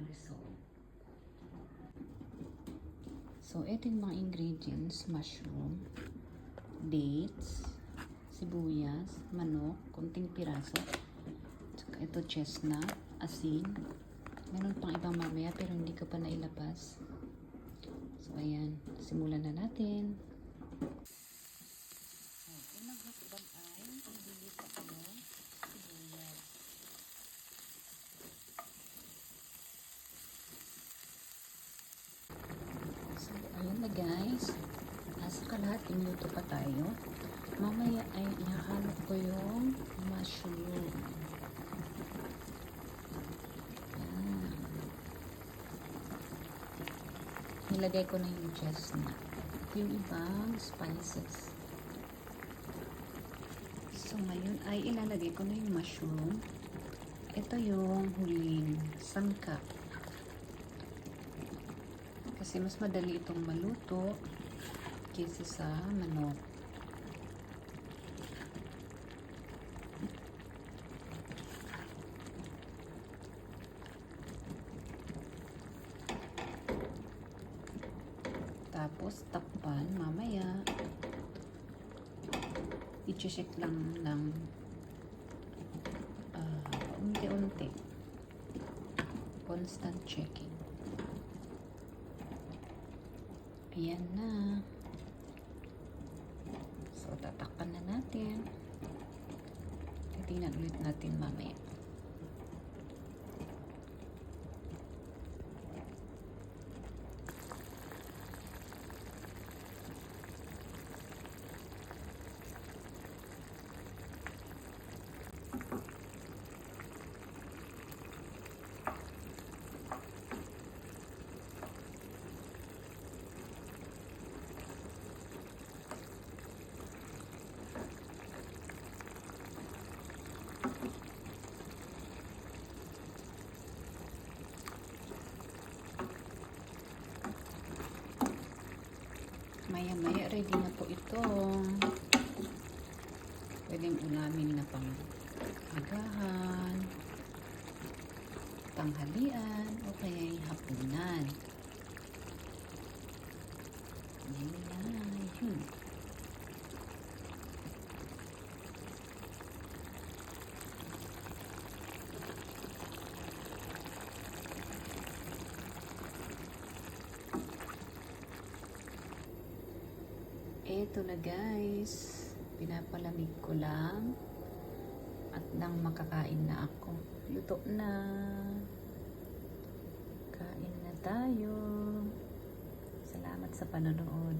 result. So, ito yung mga ingredients: mushroom, dates, sibuyas, manok, konting piraso, tsaka ito chestnut, asin. Meron pang ibang mamaya pero hindi ko pa nailabas. So, ayan. Simulan na natin. So, unang hakbang ay ibilis ako ng sibuyas. So, ayun na guys. Nasa kalahating minuto pa tayo. Mamaya ay ihahalo ko yung mushroom. Ayan. Nilagay ko na yung chestnut. Yung ibang spices. So, ngayon ay ilalagay ko na yung mushroom. Ito yung huling sangkap. Kasi mas madali itong maluto kaysa sa manok. Tapos, takpan mamaya. I-check lang ng unti-unti. Constant checking. Ayan na. So, tatakpan na natin. Titingnan ulit natin mamaya. Maya-maya, ready na po ito. Pwedeng ulamin na pang agahan, tanghalian, o kaya hapunan. Ayan na, yun. Eto na guys, pinapalamig ko lang at nang makakain na ako. Luto na. Kain na tayo. Salamat sa panonood.